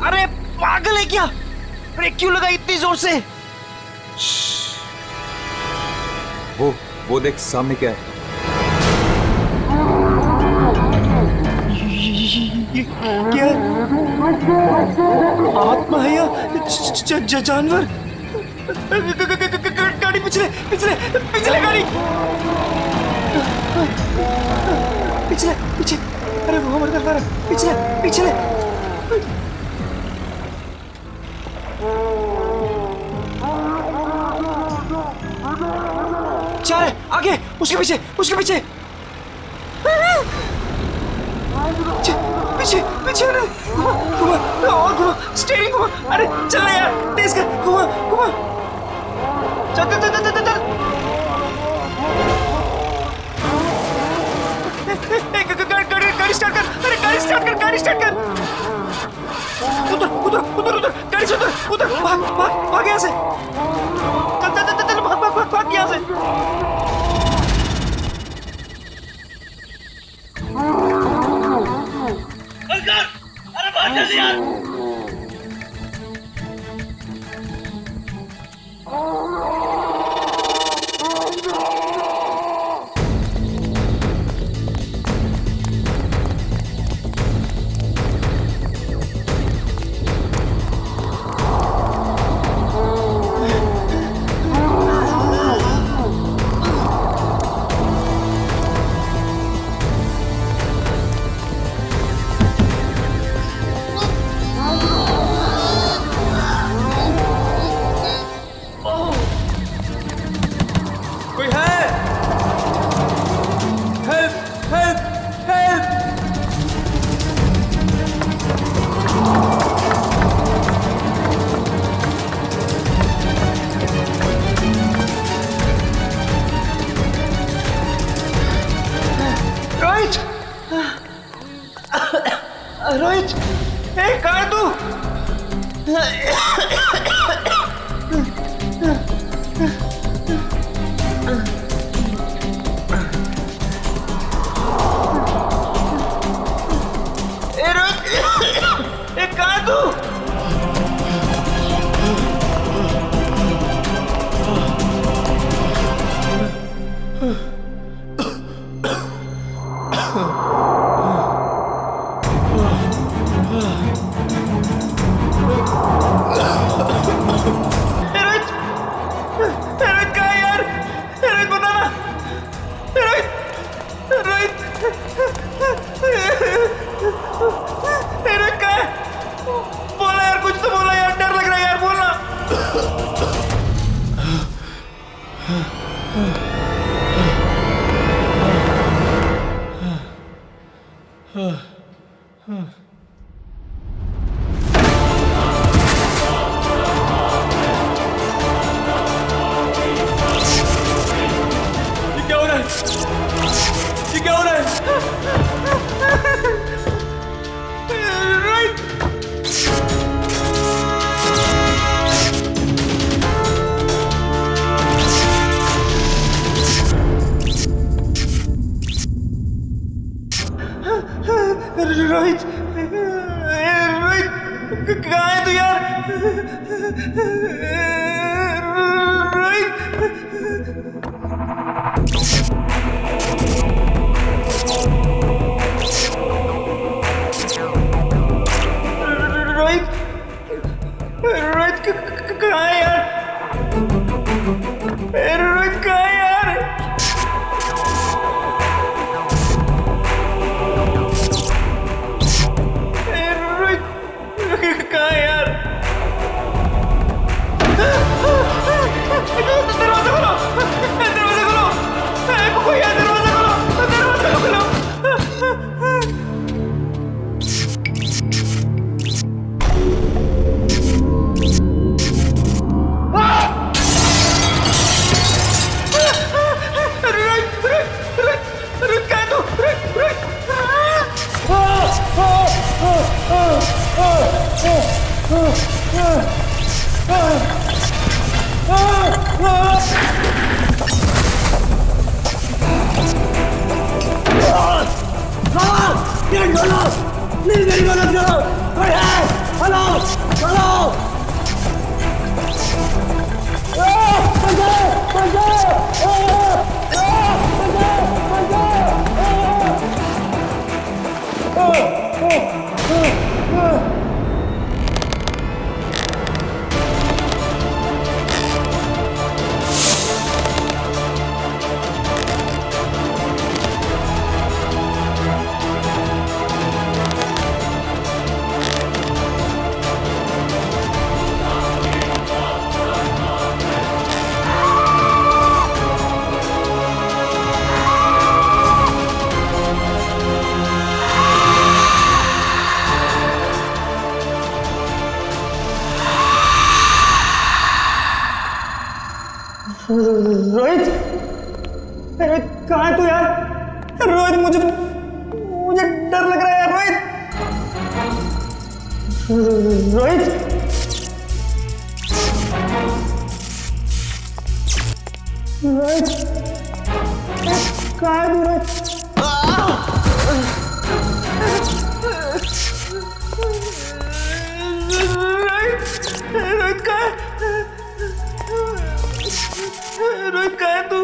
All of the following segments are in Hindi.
अरे पागल है क्या? ब्रेक क्यों लगा इतनी जोर से? वो देख सामने क्या है? ये क्या? आत्मा है या जानवर? गाड़ी पिछले पिछले पिछले गाड़ी पिछले पीछे। अरे वो हमारे तरफ आ रहा है। पिछले पिछले। जा रहे आगे, उसके पीछे उसके पीछे पीछे पीछे। घुमा और घुमा, स्टीयरिंग घुमा। अरे चल यार, तेज कर, घुमा घुमा। चल चल चल चल चल। गाड़ी स्टार्ट कर। अरे गाड़ी स्टार्ट कर, गाड़ी स्टार्ट कर। उधर उधर उधर उधर, गाड़ी से उधर उधर। भाग भाग भाग यहाँ से। चल चल चल चल, भाग भाग भाग भाग यहाँ से। अरे बहुत जल्दी यार। रोहित, कहाँ है तू? रोहित, कहाँ है तू? बोला यार, कुछ तो बोला यार, डर लग रहा है यार, बोलना। ये क्या हो रहा है? ये क्या हो रहा है? रोहित, रोहित कहाँ है तू यार? रोहित, रोहित, रोहित कहाँ है यार? रोहित कहाँ है यार? कहाँ है यार? दरवाजा खोलो, दरवाजा खोलो, कोई है? दरवाजा खोलो, दरवाजा खोलो। मेरी मदद करो। रोहित, रोहित कहाँ है तू यार? रोहित मुझे डर लग रहा है यार। रोहित, रोहित, रोहित, कहाँ है तू रोहित? रोहित कहाँ है? रोहित कहाँ है तू?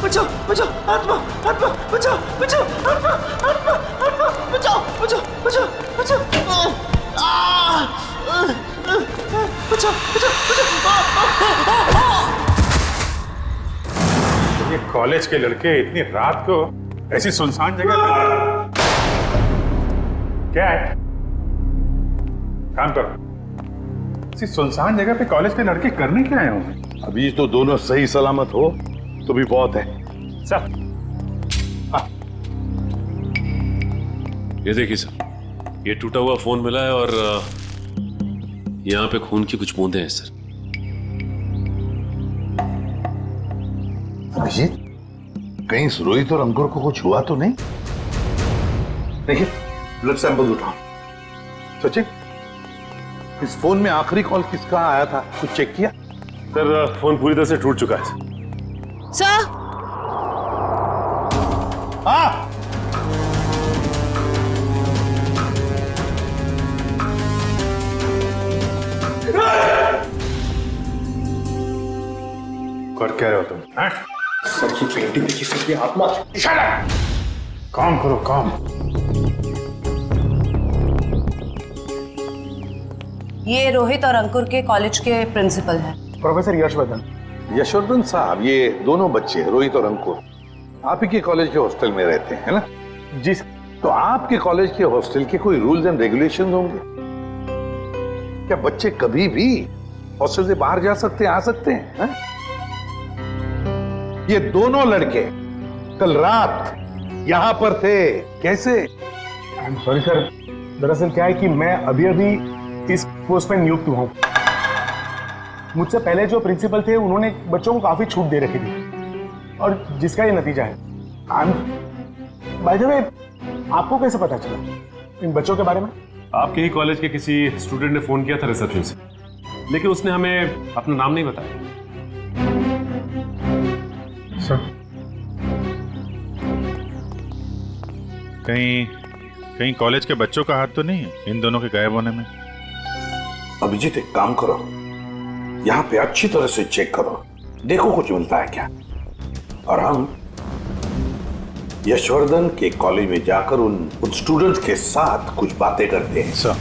बचाओ बचाओ आत्मा, आत्मा बचाओ बचाओ, आत्मा आत्मा आत्मा बचाओ बचाओ बचाओ बचाओ, बचाओ बचाओ। ये कॉलेज के लड़के इतनी रात को ऐसी सुनसान जगह पर क्या है? काम करो। ऐसी सुनसान जगह पे कॉलेज के लड़के करने क्या आए होंगे? अभी तो दोनों सही सलामत हो तो भी बहुत है। सर, ये देखिए सर, ये टूटा हुआ फोन मिला है और यहाँ पे खून की कुछ बूंदें हैं सर। अभिजीत, कहीं रोहित और अंकुर को कुछ हुआ तो नहीं? देखिए, ब्लड सैंपल उठाओ। सचिन, इस फोन में आखिरी कॉल किसका आया था, कुछ चेक किया? सर, फोन पूरी तरह से टूट चुका है सर। हाँ, कर क्या रहे हो तुम? सर की पेंटिंग देखी, सर की आत्मा। काम करो काम। ये रोहित और अंकुर के कॉलेज के प्रिंसिपल हैं। प्रोफेसर यशवर्धन। यशवर्धन साहब, ये दोनों बच्चे रोहित और अंकुर आप ही के कॉलेज के हॉस्टल में रहते हैं, है ना? जी सर। तो आपके कॉलेज के हॉस्टल के कोई रूल्स एंड रेगुलेशंस होंगे क्या? बच्चे कभी भी हॉस्टल से बाहर जा सकते हैं, आ सकते हैं, है? ये दोनों लड़के कल रात यहां पर थे, कैसे? सॉरी सर, दरअसल क्या है कि मैं अभी अभी इस पोस्ट पर नियुक्त हुआ हूं। मुझसे पहले जो प्रिंसिपल थे उन्होंने बच्चों को काफी छूट दे रखी थी और जिसका ये नतीजा है। बाय द वे, आपको कैसे पता चला इन बच्चों के बारे में? आपके ही कॉलेज के किसी स्टूडेंट ने फोन किया था रिसेप्शन से, लेकिन उसने हमें अपना नाम नहीं बताया। सर, कहीं कॉलेज के बच्चों का हाथ तो नहीं है इन दोनों के गायब होने में? अभिजीत, एक काम करो, यहाँ पे अच्छी तरह से चेक करो, देखो कुछ मिलता है क्या। और हम यशवर्धन के कॉलेज में जाकर उन स्टूडेंट्स के साथ कुछ बातें करते हैं। सर,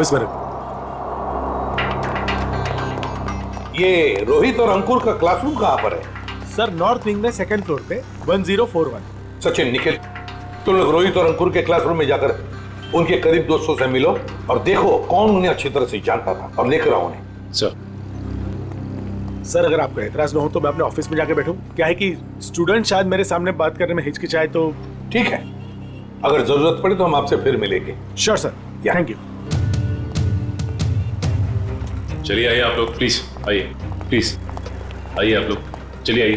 ऑफिस में रख। ये रोहित और अंकुर का क्लासरूम कहाँ पर है? सर नॉर्थ विंग में सेकंड फ्लोर पे 1041। सचिन, निखिल, तुम लोग रोहित और अंकुर के क्लासरूम में जाकर उनके करीब दोस्तों से मिलो और देखो कौन उन्हें अच्छी तरह से जानता था और लेकर आओ उन्हें। सर अगर आपको एतराज ना हो तो मैं अपने ऑफिस में जाके बैठूं? क्या है कि स्टूडेंट शायद मेरे सामने बात करने में हिचकिचाए तो। ठीक है, अगर जरूरत पड़े तो हम आपसे फिर मिलेंगे। Sure sir, thank you. चलिए आइए आप लोग, प्लीज आइए, प्लीज आइए आप लोग, चलिए आइए।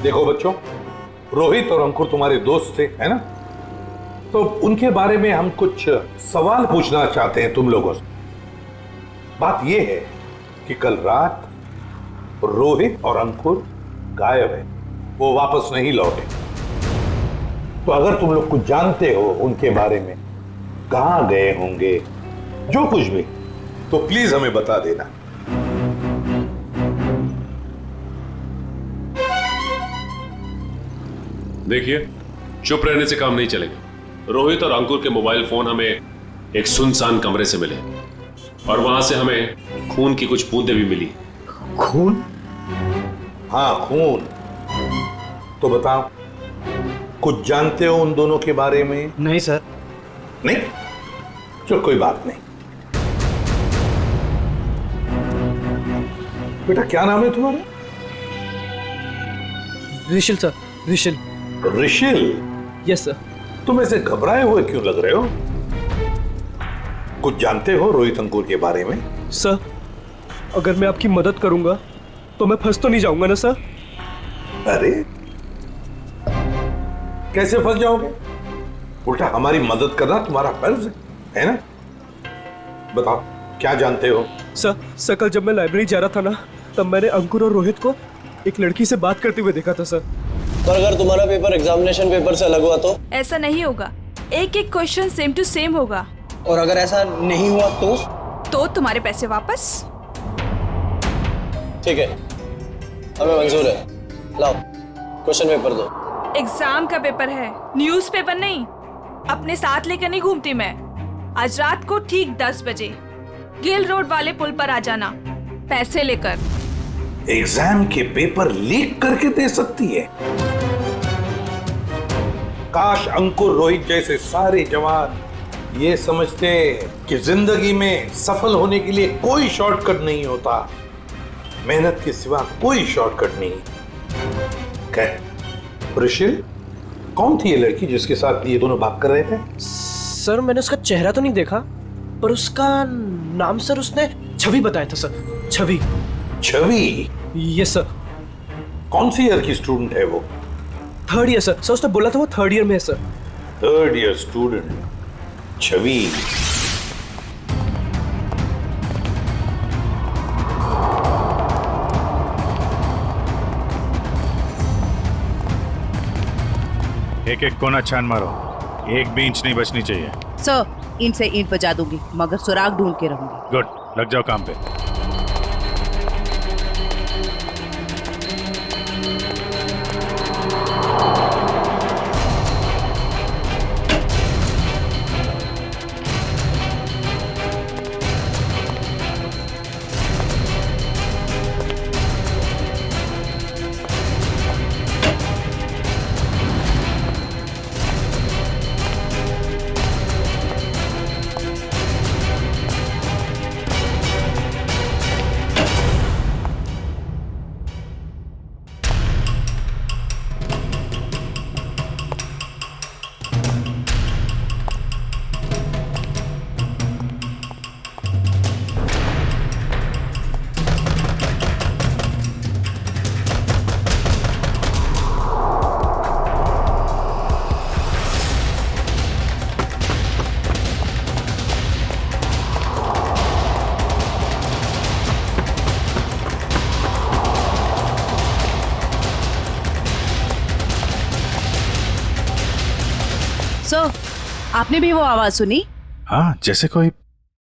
देखो बच्चों, रोहित और अंकुर तुम्हारे दोस्त थे, है ना? तो उनके बारे में हम कुछ सवाल पूछना चाहते हैं तुम लोगों से। बात यह है कि कल रात रोहित और अंकुर गायब है, वो वापस नहीं लौटे। तो अगर तुम लोग कुछ जानते हो उनके बारे में, कहां गए होंगे, जो कुछ भी, तो प्लीज हमें बता देना। देखिए, चुप रहने से काम नहीं चलेगा। रोहित और अंकुर के मोबाइल फोन हमें एक सुनसान कमरे से मिले और वहां से हमें खून की बूंदें भी मिली। खून? हाँ, खून। तो बताओ, कुछ जानते हो उन दोनों के बारे में? नहीं सर। नहीं? चलो कोई बात नहीं। बेटा क्या नाम है तुम्हारा? Rishil sir, Rishil. Rishil? Yes sir. तुम ऐसे घबराए हुए क्यों लग रहे हो? कुछ जानते हो रोहित अंकुर के बारे में? सर, अगर मैं आपकी मदद करूंगा तो मैं फंस तो नहीं जाऊंगा ना सर? अरे कैसे फंस जाओगे? उल्टा हमारी मदद करना तुम्हारा फर्ज है ना? बताओ क्या जानते हो? सर कल जब मैं लाइब्रेरी जा रहा था ना, तब मैंने अंकुर और रोहित को एक लड़की से बात करते हुए देखा था सर। पर अगर तुम्हारा पेपर एग्जामिनेशन पेपर से अलग हुआ तो? ऐसा नहीं होगा, एक एक क्वेश्चन सेम टू सेम होगा। और अगर ऐसा नहीं हुआ तो तुम्हारे पैसे वापस। ठीक है, हमें मंजूर है। लाओ क्वेश्चन पेपर दो। एग्जाम का पेपर है, न्यूज़पेपर नहीं। अपने साथ लेकर नहीं घूमती मैं। आज रात को ठीक 10 बजे गिल रोड वाले पुल पर आ जाना, पैसे लेकर। एग्जाम के पेपर लीक करके दे सकती है? काश अंकुर रोहित जैसे सारे जवान ये समझते कि जिंदगी में सफल होने के लिए कोई शॉर्टकट नहीं होता, मेहनत के सिवा कोई शॉर्टकट नहीं। खैर, ऋषिल, कौन थी ये लड़की जिसके साथ ये दोनों बात कर रहे थे? सर मैंने उसका चेहरा तो नहीं देखा, पर उसका नाम सर उसने छवि बताया था sir. Chhavi. Chhavi? Yes sir. कौन सी ईयर की स्टूडेंट है वो? 3rd year sir. उसने बोला था वो 3rd ईयर में है सर। 3rd ईयर स्टूडेंट छवि। एक एक कोना छान मारो, एक भी इंच नहीं बचनी चाहिए। सर ईंट से ईंट बजा दूंगी, मगर सुराग ढूंढ के रहूंगी। गुड, लग जाओ काम पे। सर, आपने भी वो आवाज सुनी? हाँ, जैसे कोई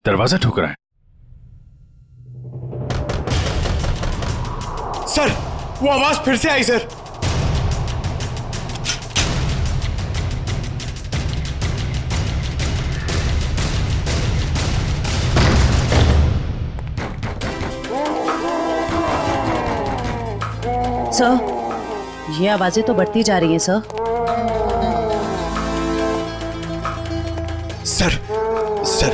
दरवाजा ठोक रहा है। सर वो आवाज फिर से आई सर। सर, ये आवाजें तो बढ़ती जा रही हैं सर। सर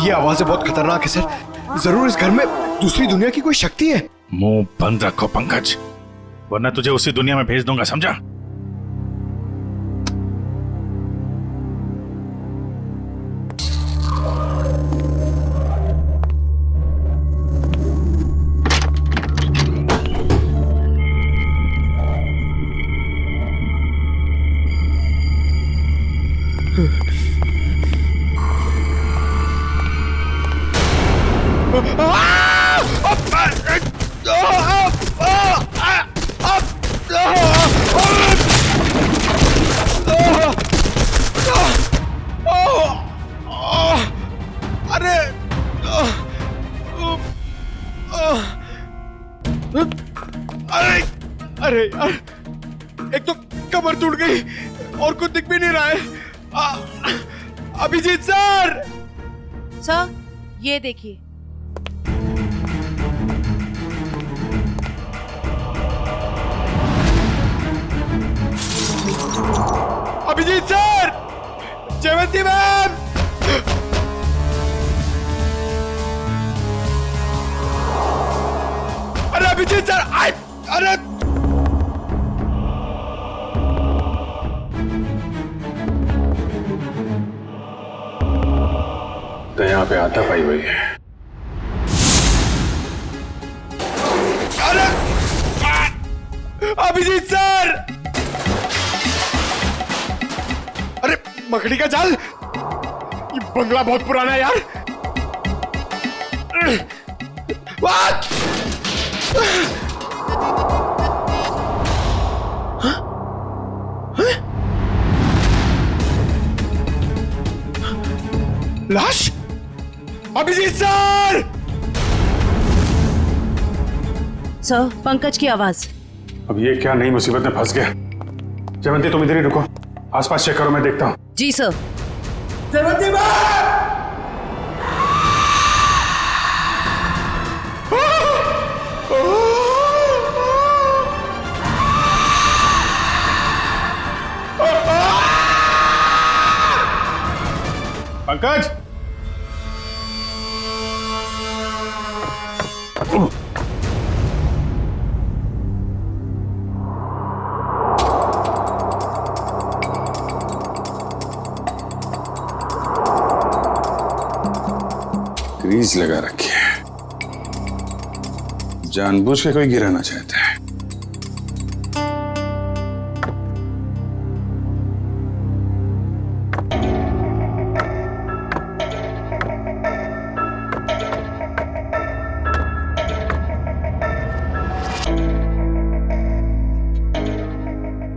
ये आवाजें बहुत खतरनाक है सर। जरूर इस घर में दूसरी दुनिया की कोई शक्ति है। मुंह बंद रखो पंकज, वरना तुझे उसी दुनिया में भेज दूंगा, समझा? अरे यार, एक तो कमर टूट गई और कुछ दिख भी नहीं रहा है। अभिजीत सर! सर, ये देखिए। अभिजीत सर! जयवंती मैम! अरे अभिजीत सर! अरे तो यहाँ पे आता भाई वही है। अरे अभिजीत सर! अरे मकड़ी का जाल! ये बंगला बहुत पुराना है यार। What? लाश? अभिजीत सर! सर, पंकज की आवाज। अब ये क्या नई मुसीबत में फंस गया। जयवंती तुम इधर ही रुको, आसपास चेक करो, मैं देखता हूँ। जी sir. Jayvanti ma'am! Pankaj! Grease लगा रखी है, जानबूझ के कोई गिराना चाहता है।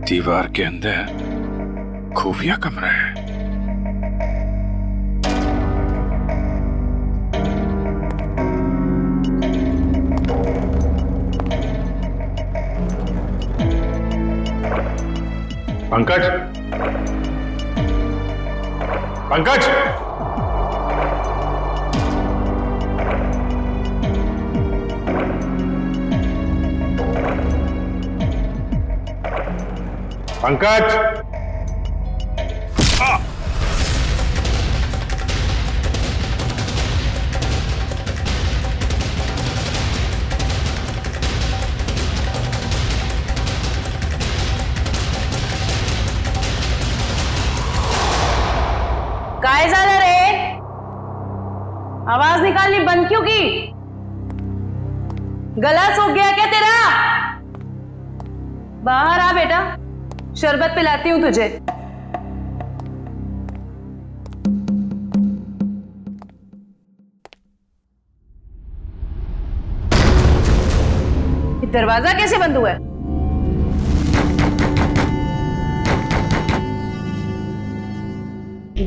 दीवार के अंदर खुफिया कमरा है। पंकज! पंकज! पंकज! काय झालं रे? आवाज निकालनी बंद क्यों की? गला सूख गया क्या तेरा? बाहर आ बेटा, शरबत पिलाती हूं तुझे। दरवाजा कैसे बंद हुआ है?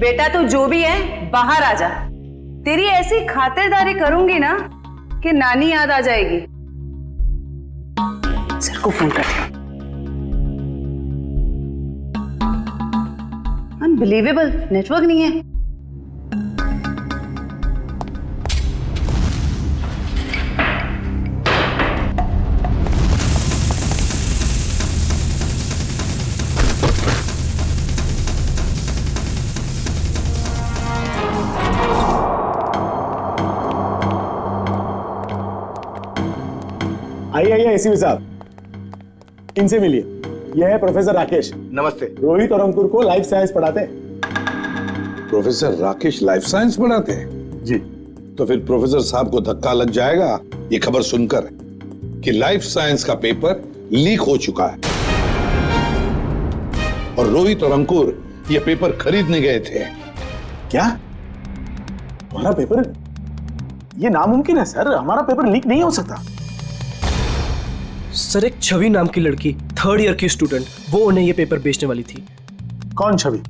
बेटा तू जो भी है बाहर आ जा। तेरी ऐसी खातिरदारी करूंगी ना कि नानी याद आ जाएगी। सर को फोन कर दिया। अनबिलीवेबल, नेटवर्क नहीं है। आइए एसीपी साहब, इनसे मिलिए। यह है प्रोफेसर राकेश। नमस्ते। रोहित और अंकुर को लाइफ साइंस पढ़ाते हैं। प्रोफेसर राकेश लाइफ साइंस पढ़ाते हैं? जी। तो फिर प्रोफेसर साहब को धक्का लग जाएगा ये खबर सुनकर कि लाइफ साइंस का पेपर लीक हो चुका है और रोहित और अंकुर ये पेपर खरीदने गए थे। क्या हमारा पेपर? ये नामुमकिन है सर, हमारा पेपर लीक नहीं हो सकता। सर, एक छवि नाम की लड़की, 3rd ईयर की स्टूडेंट, वो उन्हें ये पेपर बेचने वाली थी। कौन छवि?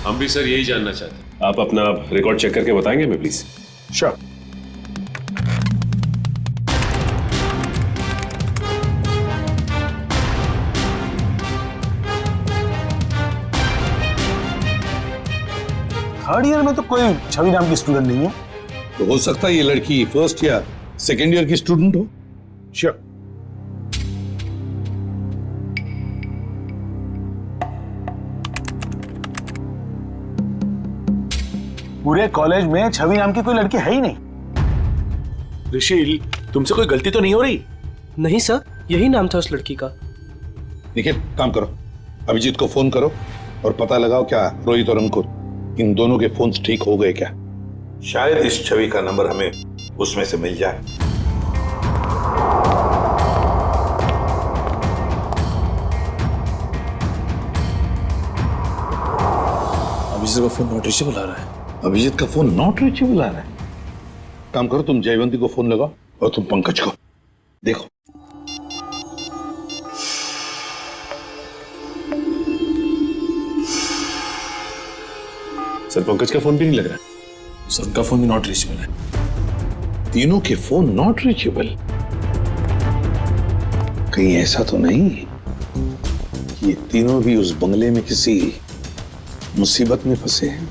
हम भी सर यही जानना चाहते हैं। आप अपना रिकॉर्ड चेक करके बताएंगे हमें प्लीज? श्योर। थर्ड ईयर में तो कोई छवि नाम की स्टूडेंट नहीं है। तो हो सकता है ये लड़की 1st या 2nd ईयर की स्टूडेंट हो। श्योर। पूरे कॉलेज में छवि नाम की कोई लड़की है ही नहीं। ऋषि, तुमसे कोई गलती तो नहीं हो रही? नहीं सर, यही नाम था उस लड़की का। निखिल, काम करो, अभिजीत को फोन करो और पता लगाओ क्या रोहित और अंकुर इन दोनों के फोन्स ठीक हो गए क्या। शायद इस छवि का नंबर हमें उसमें से मिल जाए। अभिजीत का फोन नॉट रीचेबल आ रहा है। अभिजीत का फोन नॉट रीचेबल आ रहा है। काम करो, तुम जयवंती को फोन लगाओ और तुम पंकज को देखो। सर, पंकज का फोन भी नहीं लग रहा है। सर, उनका फोन भी नॉट रीचेबल है। तीनों के फोन नॉट रीचेबल। कहीं ऐसा तो नहीं कि ये तीनों भी उस बंगले में किसी मुसीबत में फंसे हैं?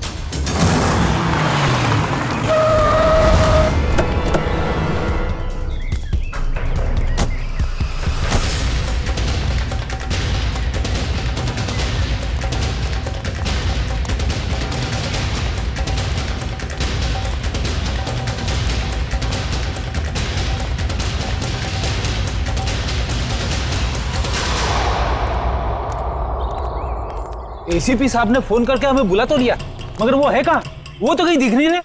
एसीपी साहब ने फोन करके हमें बुला तो लिया, मगर वो है कहाँ? वो तो कहीं दिख नहीं रहे।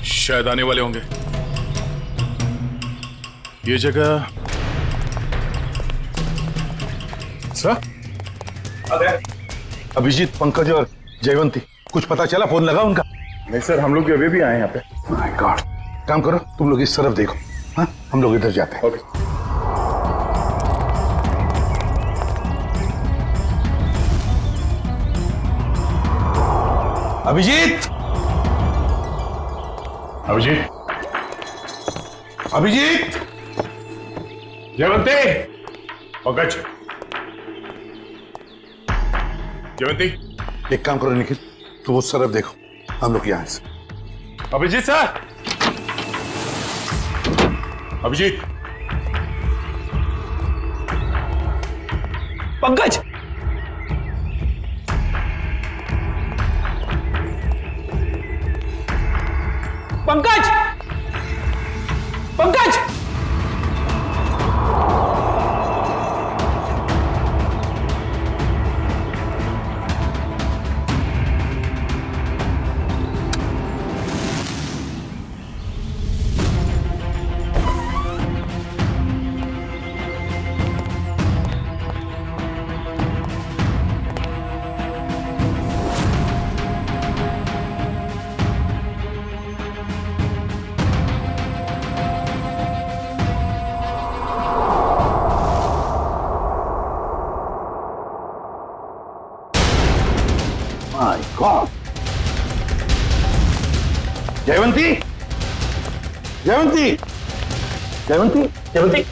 शायद आने वाले होंगे। ये जगह सर? अभिजीत, पंकज और जयवंती, कुछ पता चला? फोन लगा उनका? नहीं सर, हम लोग अभी भी आए यहाँ पे। My God. काम करो, तुम लोग इस तरफ देखो। हाँ, हम लोग इधर जाते हैं। ओके। अभिजीत, अभिजीत, अभिजीत, जयवंती, पंकज, जयवंती। एक काम करो निखिल, तुम उस तरफ देखो, हम लोग यहाँ से। Abhijit sir, Abhijit, Pankaj, Pankaj, Pankaj, my God. Jayvanti, Jayvanti, Jayvanti, Jayvanti,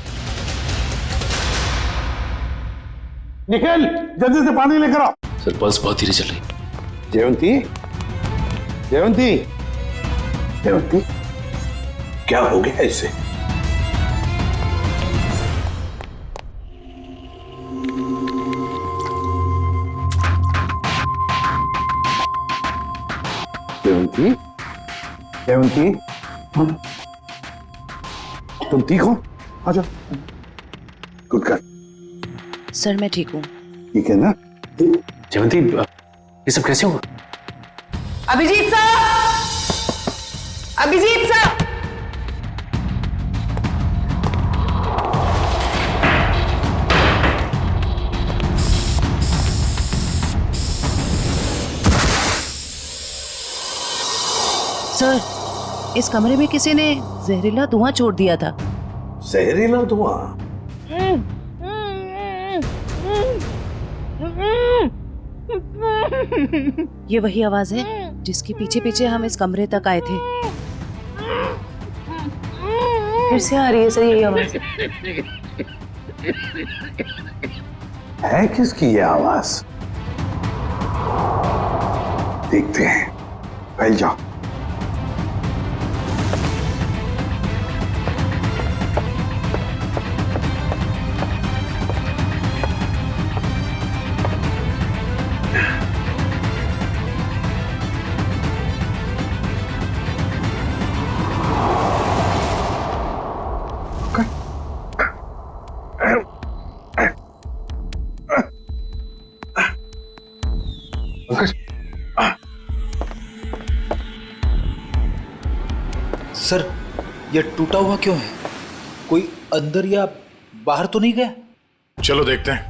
Nikhil, जल्दी से पानी लेकर आओ। सर, पल्स बहुत धीरे चल रही। जयवंती, जयवंती, जयवंती, क्या हो गया इसे? जयवंती, जयवंती, तुम ठीक हो? आ जाओ। गुड कर। सर मैं ठीक हूँ। ठीक है ना? जयवंती, ये सब कैसे हुआ? Abhijit sir, Abhijit sir. Sir, इस कमरे में किसी ने जहरीला धुआं छोड़ दिया था। जहरीला धुआं? ये वही आवाज है जिसके पीछे पीछे हम इस कमरे तक आए थे। फिर से आ रही है सर यही आवाज। है किसकी ये आवाज? देखते हैं। फैल जाओ। सर, ये टूटा हुआ क्यों है? कोई अंदर या बाहर तो नहीं गया? चलो देखते हैं।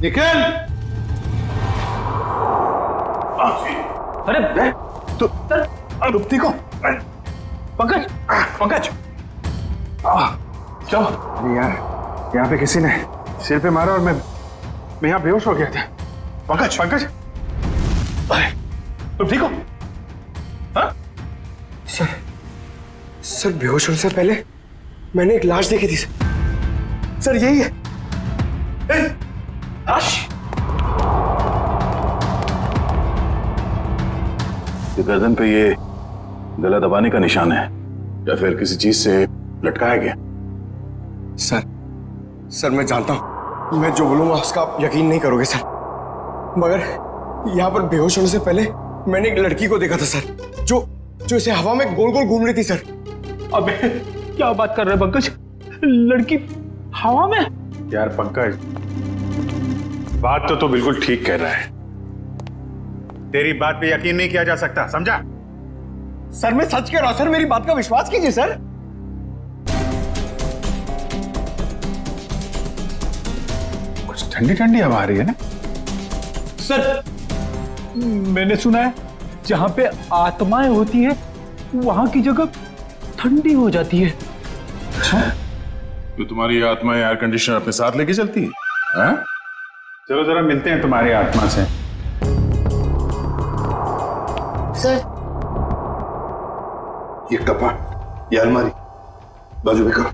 निकल। अरे तू ठीक हो? पंकज, पंकज, चलो। अरे यार, यहाँ पे किसी ने सिर पे मारा और मैं यहाँ बेहोश हो गया था। पंकज, पंकज, तुम ठीक हो? हाँ? सर बेहोश होने से पहले मैंने एक लाश देखी थी सर, यही है। लाश? ये गर्दन पे ये गला दबाने का निशान है या फिर किसी चीज से लटकाया गया? सर मैं जानता हूं मैं जो बोलूंगा उसका आप यकीन नहीं करोगे सर, मगर यहाँ पर बेहोश होने से पहले मैंने एक लड़की को देखा था सर, जो इसे हवा में गोल गोल घूम रही थी सर। अबे क्या बात कर रहे हैं पंकज? लड़की हवा में? यार पंकज, बात तो बिल्कुल ठीक कह रहा है। तेरी बात पे यकीन नहीं किया जा सकता, समझा? सर मैं सच कह रहा हूं सर, मेरी बात का विश्वास कीजिए सर। कुछ ठंडी ठंडी हवा आ रही है ना? सर मैंने सुना है जहां पे आत्माएं होती है वहां की जगह ठंडी हो जाती है। तो तुम्हारी आत्मा एयर कंडीशनर अपने साथ लेके चलती है? हाँ? चलो जरा मिलते हैं तुम्हारी आत्मा से। सर, ये कपाट, ये अलमारी बाजू में करो।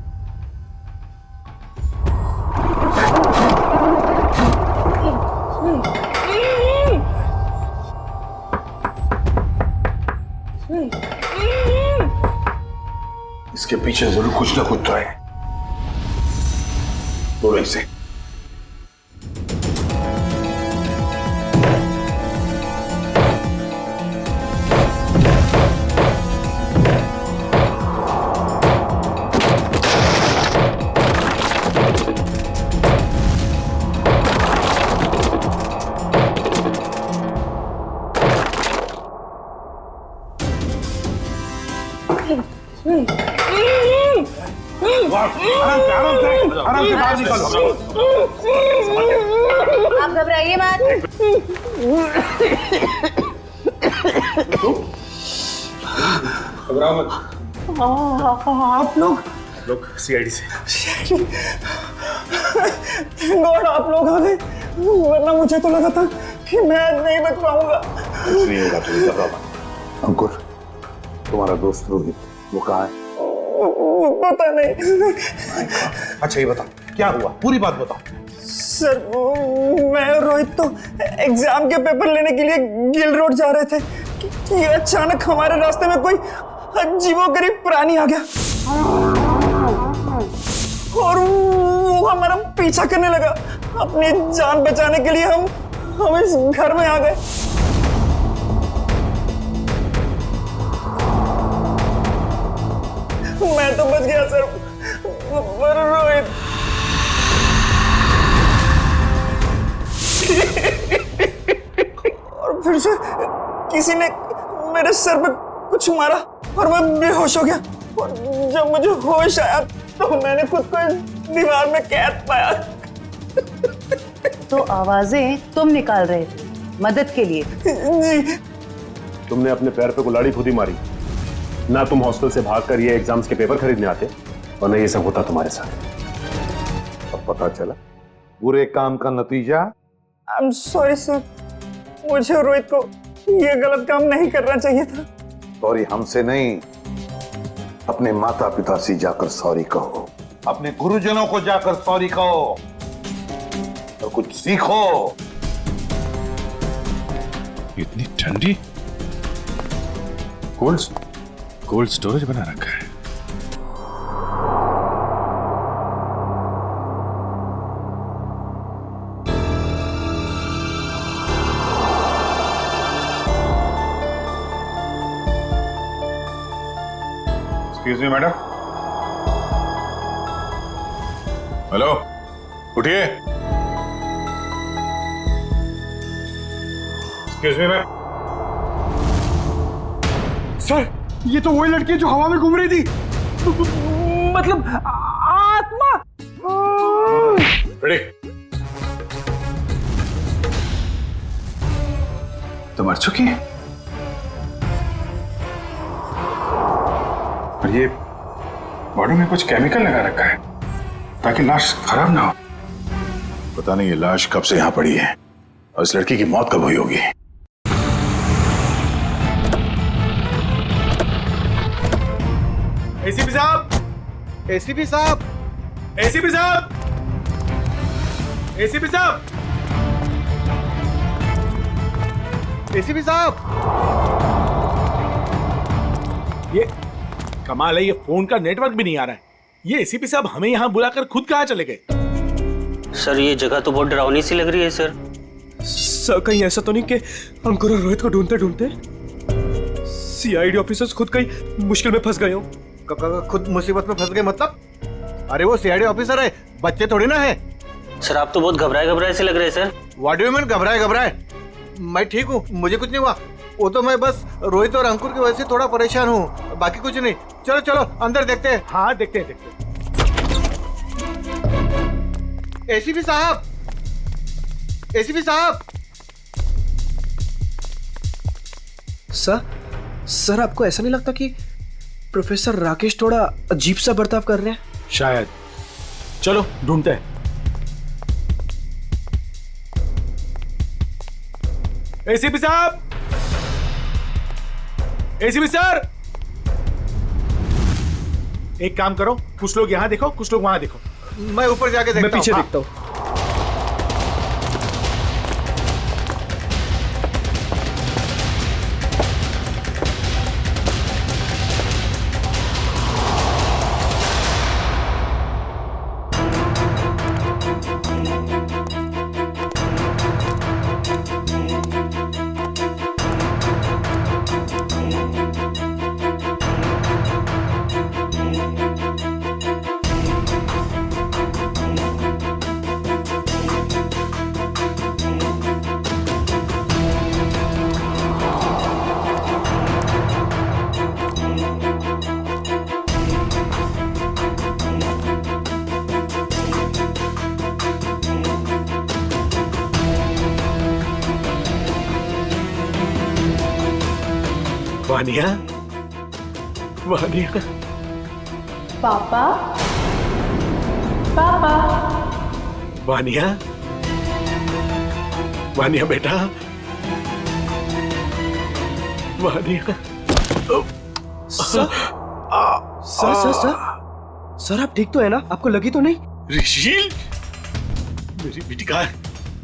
इसके पीछे जरूर कुछ ना कुछ तो है। तोड़ो इसे। आराम से बाहर निकलो। आप घबराइए मत। घबराओ मत। आप लोग सीआईडी से। गॉड आप लोग आ गए, वरना मुझे तो लगा था कि मैं आज नहीं बच पाऊंगा। कुछ नहीं होगा, तुम घबराओ मत। अंकुर, तुम्हारा दोस्त रोहित वो कहाँ है? पता नहीं। अच्छा ये बता, क्या हुआ? पूरी बात बताओ। सर मैं और रोहित तो एग्जाम के पेपर लेने के लिए गिल रोड जा रहे थे कि अचानक हमारे रास्ते में कोई अजीबोगरीब प्राणी आ गया और वो हमारा पीछा करने लगा। अपनी जान बचाने के लिए हम इस घर में आ गए। मैं तो बच गया सर, पर रोहित और फिर से किसी ने मेरे सर पे कुछ मारा और मैं बेहोश हो गया। और जब मुझे होश आया तो मैंने खुद को इस दीवार में कैद पाया। तो आवाजें तुम निकाल रहे थे मदद के लिए? जी। तुमने अपने पैर पे कुल्हाड़ी खुद ही मारी ना। तुम हॉस्टल से भागकर ये एग्जाम्स के पेपर खरीदने आते और ना ये सब होता तुम्हारे साथ। अब पता चला बुरे काम का नतीजा। आई एम सॉरी सर, मुझे और रोहित को ये गलत काम नहीं करना चाहिए था। सॉरी हमसे नहीं, अपने माता पिता से जाकर सॉरी कहो, अपने गुरुजनों को जाकर सॉरी कहो और कुछ सीखो। इतनी ठंडी कोल्ड स्टोरेज बना रखा है। Excuse me madam. हेलो, उठिए। Excuse me ma'am. सर ये तो वही लड़की है जो हवा में घूम रही थी। मतलब आत्मा। रेडी? तो मर चुकी है और ये बॉडी में कुछ केमिकल लगा रखा है ताकि लाश खराब ना हो। पता नहीं ये लाश कब से यहां पड़ी है और इस लड़की की मौत कब हुई होगी। एसीपी साहब, एसीपी साहब, एसीपी साहब, एसीपी साहब, एसीपी साहब। ये कमाल है, ये फोन का नेटवर्क भी नहीं आ रहा है। ये एसीपी साहब हमें यहाँ बुलाकर खुद कहाँ चले गए? सर ये जगह तो बहुत डरावनी सी लग रही है सर। सर कहीं ऐसा तो नहीं कि अंकुर और रोहित को ढूंढते ढूंढते सीआईडी ऑफिसर्स खुद कहीं मुश्किल में फंस गए हो? खुद मुसीबत में फंस गए मतलब? अरे वो सीआईडी ऑफिसर है, बच्चे थोड़ी ना है। सर आप तो बहुत घबराए से लग रहे हैं sir. What do you mean घबराए? मैं ठीक हूँ, मुझे कुछ नहीं हुआ। वो तो मैं बस रोहित और अंकुर की वजह से थोड़ा परेशान हूँ, बाकी कुछ नहीं। चलो चलो अंदर देखते हैं। हाँ देखते हैं। एसीपी साहब, एसीपी साहब। सर आपको ऐसा नहीं लगता कि प्रोफेसर राकेश थोड़ा अजीब सा बर्ताव कर रहे हैं? शायद। चलो ढूंढते हैं। एसीपी साहब, एसीपी सर, एक काम करो, कुछ लोग यहां देखो, कुछ लोग वहां देखो। मैं ऊपर जाके देखता हूं। मैं पीछे देखता हूं। वानिया, वानिया। पापा, पापा। वानिया, वानिया बेटा, Vaniya. Sir sir sir sir sir आप ठीक तो है ना? आपको लगी तो नहीं? ऋषिल, मेरी बेटी कहाँ है?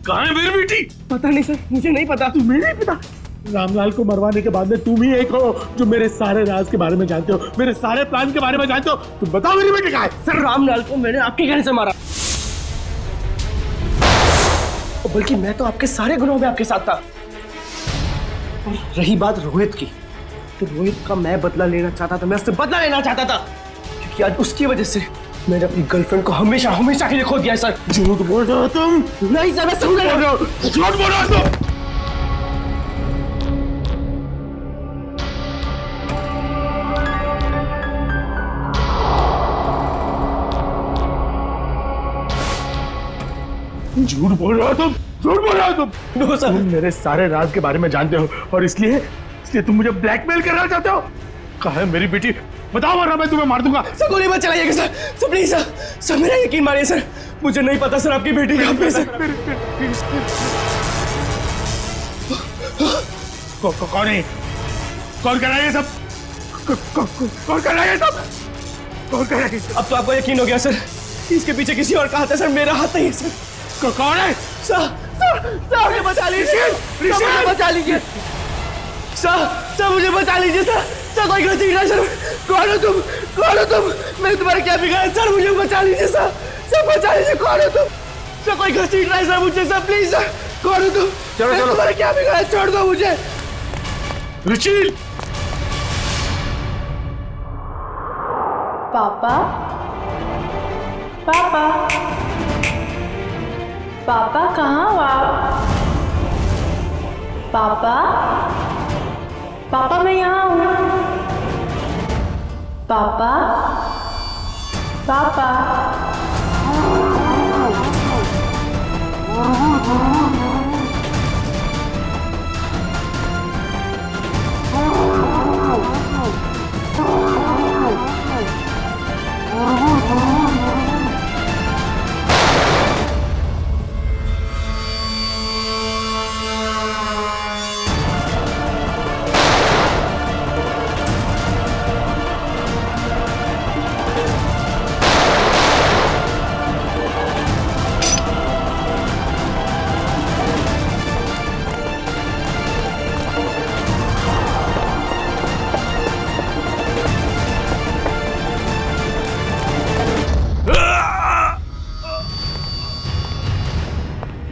कहाँ है मेरी बेटी? पता नहीं सर, मुझे नहीं पता। तुम्हें नहीं पता? रामलाल को मरवाने के बाद में तुम ही एक हो जो मेरे सारे राज के बारे में जानते हो, मेरे सारे प्लान के बारे में जानते हो। तुम बताओ मेरी बेटी कहाँ है? सर रामलाल को मैंने आपके कहने से मारा, बल्कि मैं तो आपके सारे गुनाहों में आपके साथ था। और रही बात रोहित की, तो रोहित का मैं बदला लेना चाहता था, मैं उससे बदला लेना चाहता था, क्योंकि आज उसकी वजह से मैंने अपनी गर्लफ्रेंड को हमेशा हमेशा के लिए खो दिया। सर झूठ बोल रहे हो तुम? नहीं सर, मैं समझ रहा हूँ। झूठ बोल रहे हो तुम? झूठ बोल रहे हो तुम? झूठ बोल रहे हो तुम? नो सर, तुम मेरे सारे राज के बारे में जानते हो और इसलिए तुम मुझे ब्लैकमेल करना चाहते हो। कहाँ है मेरी बेटी? बताओ वरना मैं तुम्हें मार दूंगा। सर गोली मत चलाइएगा sir, sir please sir, sir मेरा यकीन मानिए सर, मुझे नहीं पता सर आपकी बेटी कहाँ पे सर। कौन है? कौन कर रहा है ये सब? कौन कर रहा है ये सब? कौन कर रहा है? अब तो आपको यकीन हो गया सर, इसके पीछे किसी और का हाथ है सर, मेरा हाथ नहीं है सर। कौन है? सर मुझे बचा लीजिए, मुझे बचा लीजिए सर, मुझे बचा लीजिए सर, कोई गलती नहीं सर। कौन हो तुम? कौन हो तुम? मैंने तुम्हारा क्या बिगाड़ा सर? मुझे बचा लीजिए सर, बचा लीजिए। कौन हो तुम? सर कोई गलती नहीं सर मुझे सर, प्लीज सर। कौन हो तुम? चलो चलो, तुम्हारा क्या बिगाड़ा? छोड़ दो मुझे। रुचिल! पापा, पापा, पापा कहाँ हो आप? पापा, पापा मैं यहाँ हूँ। पापा, पापा।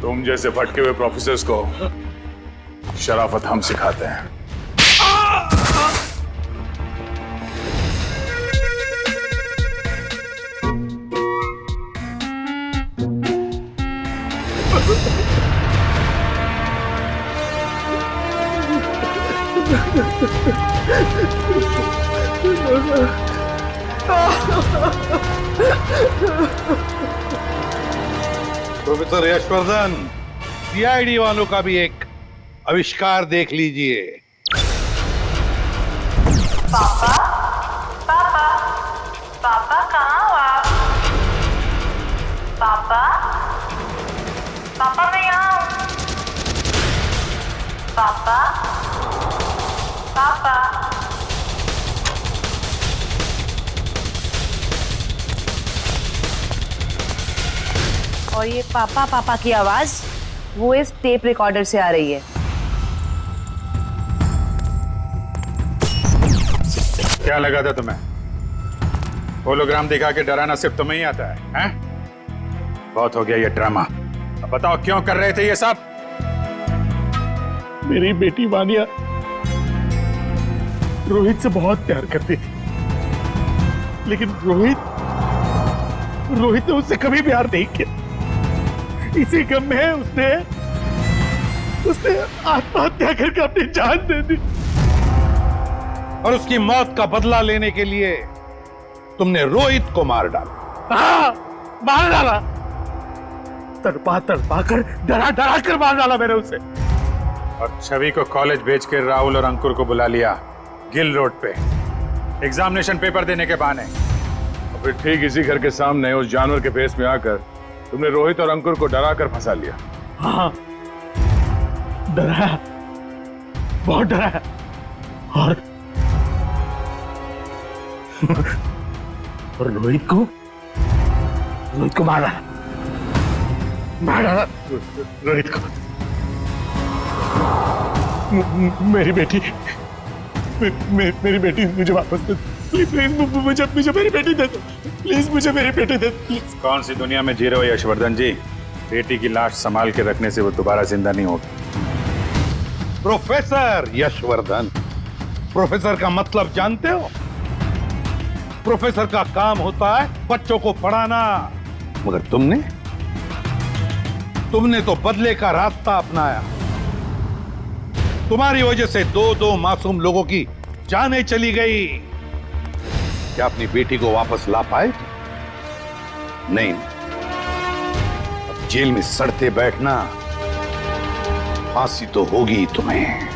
तुम जैसे भटके हुए प्रोफेसर्स को शराफत हम सिखाते हैं। प्रोफेसर यशवर्धन, सीआईडी वालों का भी एक आविष्कार देख लीजिए। पापा, पापा, पापा कहाँ हो आप? पापा, पापा मैं यहाँ हूँ। पापा, पापा। और ये पापा पापा की आवाज वो इस टेप रिकॉर्डर से आ रही है। क्या लगा था तुम्हें? होलोग्राम दिखा के डराना सिर्फ तुम्हें ही आता है, हैं? बहुत हो गया ये ड्रामा। अब बताओ क्यों कर रहे थे ये सब? मेरी बेटी वानिया रोहित से बहुत प्यार करती थी, लेकिन रोहित ने उससे कभी प्यार नहीं किया। इसी गम में उसने आत्महत्या करके अपनी जान दे दी। और उसकी मौत का बदला लेने के लिए तुमने रोहित को मार डाला। हाँ, मार डाला। तड़पा कर डरा कर मार डाला मैंने उसे। और छवि को कॉलेज भेज के राहुल और अंकुर को बुला लिया, गिल रोड पे एग्जामिनेशन पेपर देने के बहाने। और फिर ठीक इसी घर के सामने उस जानवर के भेस में आकर तुमने रोहित और अंकुर को डरा कर फंसा लिया। हाँ, डराया, बहुत डराया, और रोहित को मार डाला रोहित को। मेरी बेटी मुझे वापस दे, प्लीज मुझे मेरी बेटी दे दो, प्लीज मुझे मेरी बेटी दे दो। कौन सी दुनिया में जी रहे हो यशवर्धन जी? बेटी की लाश संभाल के रखने से वो दोबारा जिंदा नहीं होगी। प्रोफेसर यशवर्धन, प्रोफेसर का मतलब जानते हो? प्रोफेसर का काम होता है बच्चों को पढ़ाना, मगर तुमने तो बदले का रास्ता अपनाया। तुम्हारी वजह से दो मासूम लोगों की जानें चली गई। क्या अपनी बेटी को वापस ला पाए? नहीं, अब जेल में सड़ते बैठना, फांसी तो होगी तुम्हें।